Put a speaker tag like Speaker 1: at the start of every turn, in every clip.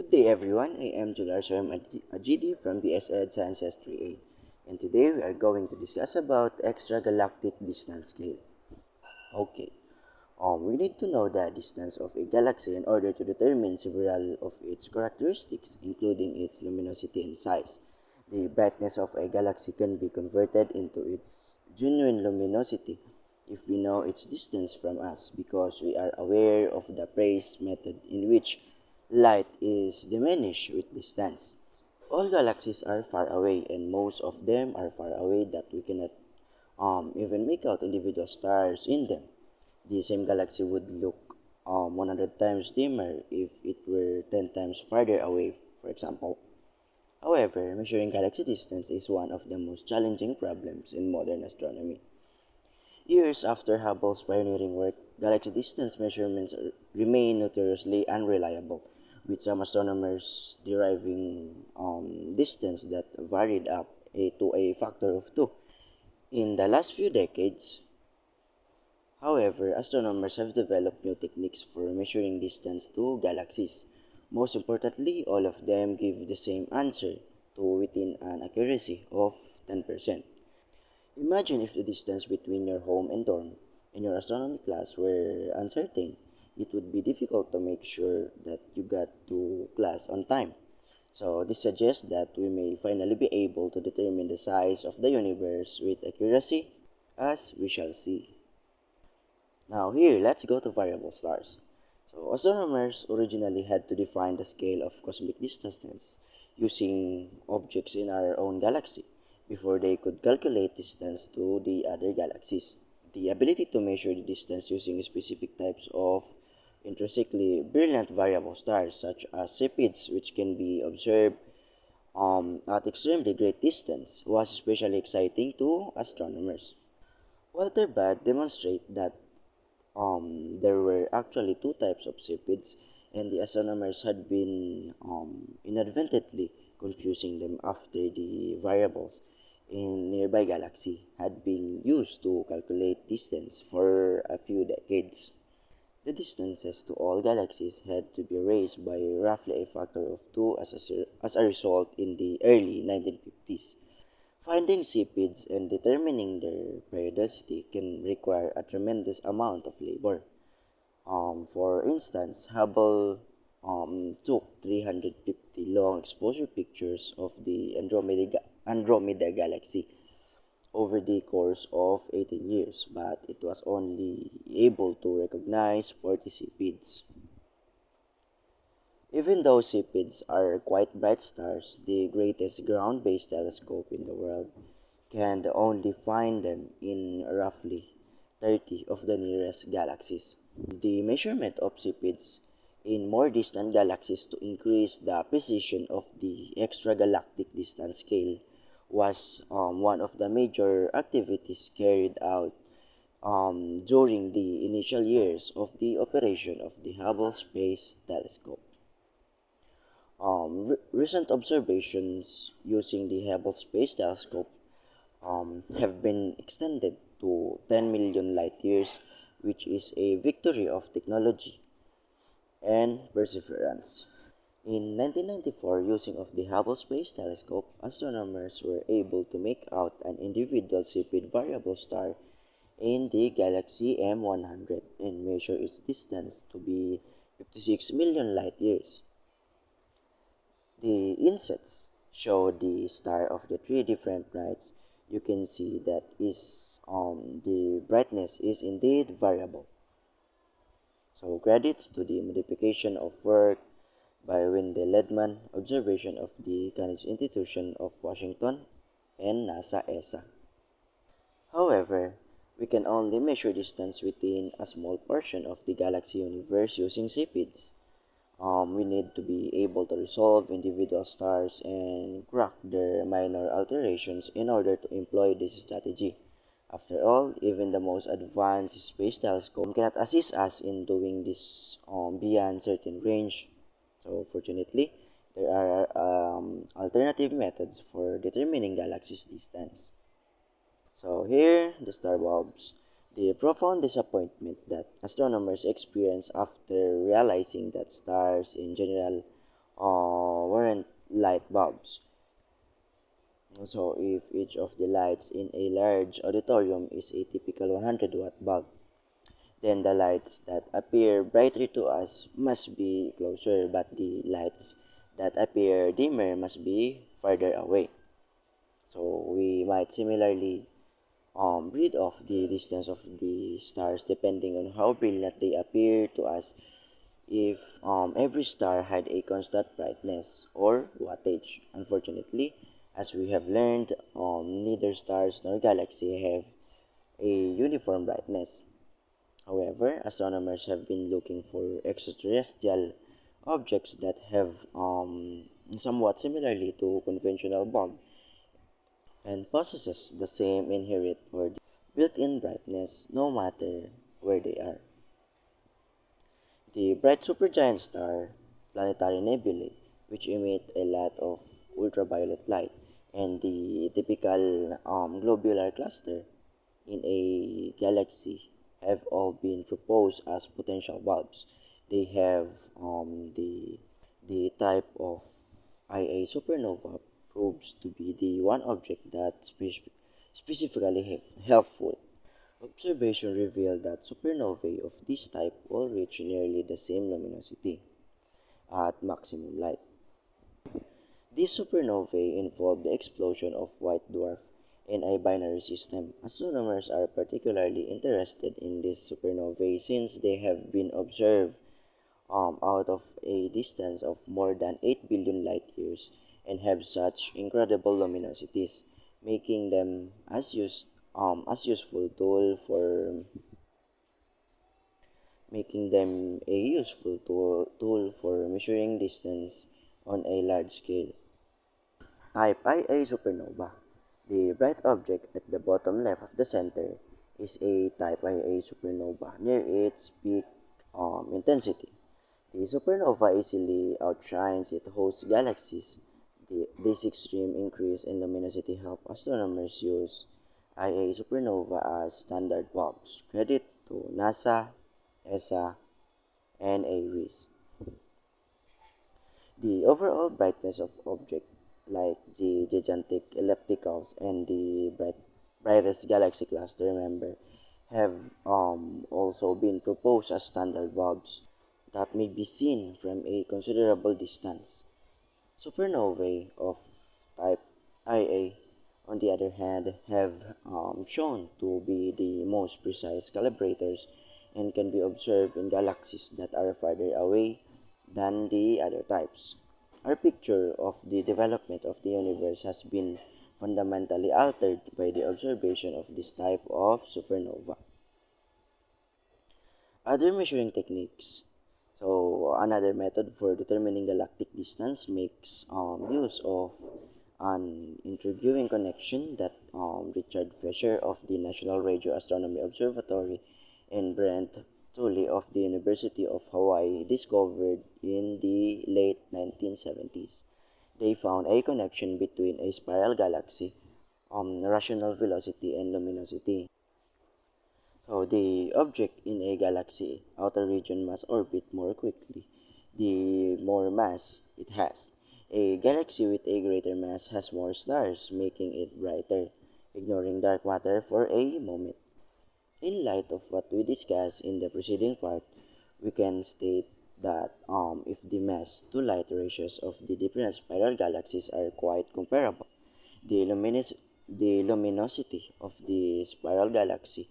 Speaker 1: Good day everyone, I am JUL-ARSER. I'm a GD from BS Ed Sciences 3A, and today we are going to discuss about extragalactic distance scale. Okay, we need to know the distance of a galaxy in order to determine several of its characteristics, including its luminosity and size. The brightness of a galaxy can be converted into its genuine luminosity if we know its distance from us, because we are aware of the Praise method in which light is diminished with distance. All galaxies are far away, and most of them are far away that we cannot even make out individual stars in them. The same galaxy would look 100 times dimmer if it were 10 times farther away, for example. However, measuring galaxy distance is one of the most challenging problems in modern astronomy. Years after Hubble's pioneering work, galaxy distance measurements remain notoriously unreliable, with some astronomers deriving distance that varied to a factor of 2. In the last few decades, however, astronomers have developed new techniques for measuring distance to galaxies. Most importantly, all of them give the same answer to within an accuracy of 10%. Imagine if the distance between your home and dorm in your astronomy class were uncertain. It would be difficult to make sure that you got to class on time. So this suggests that we may finally be able to determine the size of the universe with accuracy, as we shall see. Now here, let's go to variable stars. So astronomers originally had to define the scale of cosmic distances using objects in our own galaxy before they could calculate distance to the other galaxies. The ability to measure the distance using specific types of intrinsically brilliant variable stars such as Cepheids, which can be observed at extremely great distance, was especially exciting to astronomers. Walter Baade demonstrated that there were actually two types of Cepheids, and the astronomers had been inadvertently confusing them after the variables in nearby galaxy had been used to calculate distance for a few decades. The distances to all galaxies had to be raised by roughly a factor of 2 as a result in the early 1950s. Finding Cepheids and determining their periodicity can require a tremendous amount of labor. For instance, Hubble took 350 long exposure pictures of the Andromeda galaxy over the course of 18 years, but it was only able to recognize 40 Cepheids. Even though Cepheids are quite bright stars, the greatest ground-based telescope in the world can only find them in roughly 30 of the nearest galaxies. The measurement of Cepheids in more distant galaxies to increase the precision of the extragalactic distance scale was one of the major activities carried out during the initial years of the operation of the Hubble Space Telescope. Recent observations using the Hubble Space Telescope have been extended to 10 million light years, which is a victory of technology and perseverance. In 1994, using of the Hubble Space Telescope, astronomers were able to make out an individual Cepheid variable star in the galaxy M100 and measure its distance to be 56 million light years. The insets show the star of the three different nights. You can see that the brightness is indeed variable. So credits to the modification of work by Wendell Ledman, observation of the Kennedy Institution of Washington, and NASA ESA. However, we can only measure distance within a small portion of the galaxy universe using Cepheids. We need to be able to resolve individual stars and crack their minor alterations in order to employ this strategy. After all, even the most advanced space telescope cannot assist us in doing this beyond certain range. So fortunately, there are alternative methods for determining galaxies' distance. So here, the star bulbs. The profound disappointment that astronomers experience after realizing that stars in general weren't light bulbs. So if each of the lights in a large auditorium is a typical 100-watt bulb, then the lights that appear brighter to us must be closer, but the lights that appear dimmer must be farther away. So we might similarly read off the distance of the stars depending on how brilliant they appear to us. If every star had a constant brightness or wattage. Unfortunately, as we have learned, neither stars nor galaxy have a uniform brightness. However, astronomers have been looking for extraterrestrial objects that have somewhat similarly to conventional bulb and possesses the same inherent or built-in brightness no matter where they are. The bright supergiant star, planetary nebulae, which emit a lot of ultraviolet light, and the typical globular cluster in a galaxy have all been proposed as potential bulbs. They have the type of IA supernova proves to be the one object that specifically helpful. Observation revealed that supernovae of this type all reach nearly the same luminosity at maximum light. These supernovae involve the explosion of white dwarf in a binary system. Astronomers are particularly interested in these supernovae since they have been observed out of a distance of more than 8 billion light years and have such incredible luminosities, making them as useful tool for making them a useful tool for measuring distance on a large scale. Type Ia supernova. The bright object at the bottom left of the center is a Type Ia supernova near its peak intensity. The supernova easily outshines its host galaxies. This extreme increase in luminosity helped astronomers use Ia supernova as standard bulbs. Credit to NASA, ESA, and ARIES. The overall brightness of objects like the gigantic ellipticals and the brightest galaxy cluster, remember, have also been proposed as standard bulbs that may be seen from a considerable distance. Supernovae of type Ia, on the other hand, have shown to be the most precise calibrators and can be observed in galaxies that are farther away than the other types. Our picture of the development of the universe has been fundamentally altered by the observation of this type of supernova. Other measuring techniques. So, another method for determining galactic distance makes use of an interviewing connection that Richard Fisher of the National Radio Astronomy Observatory and Brent Tully of the University of Hawaii discovered in the late 1970s. They found a connection between a spiral galaxy, rational velocity, and luminosity. So the object in a galaxy outer region must orbit more quickly the more mass it has. A galaxy with a greater mass has more stars, making it brighter, ignoring dark matter for a moment. In light of what we discussed in the preceding part, we can state that if the mass to light ratios of the different spiral galaxies are quite comparable, the, the luminosity of the spiral galaxy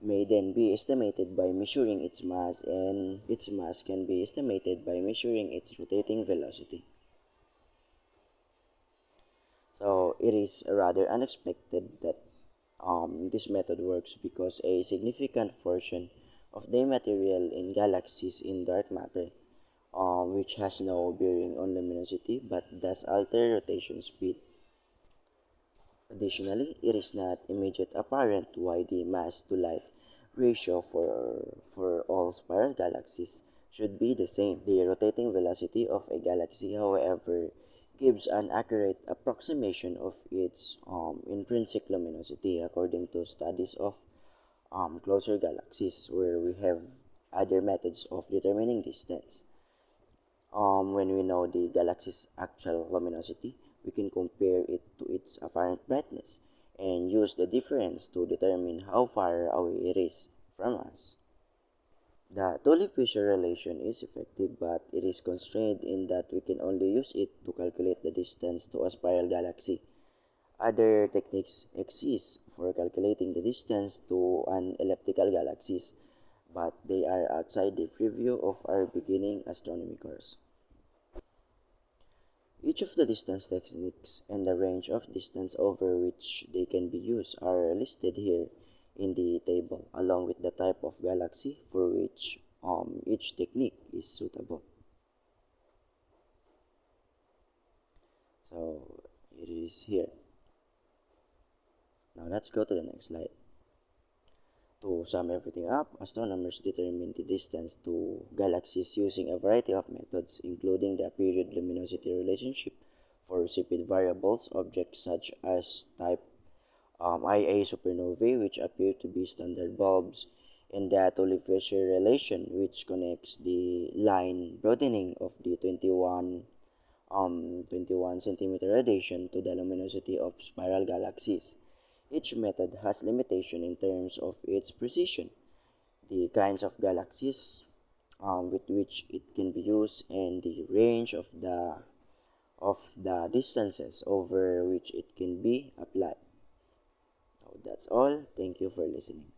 Speaker 1: may then be estimated by measuring its mass, and its mass can be estimated by measuring its rotating velocity. So it is rather unexpected that this method works because a significant portion of the material in galaxies in dark matter, which has no bearing on luminosity but does alter rotation speed. Additionally, it is not immediately apparent why the mass-to-light ratio for all spiral galaxies should be the same. The rotating velocity of a galaxy, however, gives an accurate approximation of its intrinsic luminosity according to studies of closer galaxies where we have other methods of determining distance. When we know the galaxy's actual luminosity, we can compare it to its apparent brightness and use the difference to determine how far away it is from us. The Tully-Fisher relation is effective, but it is constrained in that we can only use it to calculate the distance to a spiral galaxy. Other techniques exist for calculating the distance to an elliptical galaxy, but they are outside the preview of our beginning astronomy course. Each of the distance techniques and the range of distance over which they can be used are listed here in the table, along with the type of galaxy for which each technique is suitable. So it is here. Now let's go to the next slide. To sum everything up, astronomers determine the distance to galaxies using a variety of methods, including the period-luminosity relationship for speed variables, objects such as type IA supernovae, which appear to be standard bulbs, and the Tully-Fisher relation, which connects the line broadening of the 21 centimeter radiation to the luminosity of spiral galaxies. Each method has limitation in terms of its precision, the kinds of galaxies with which it can be used, and the range of the distances over which it can be applied. So that's all. Thank you for listening.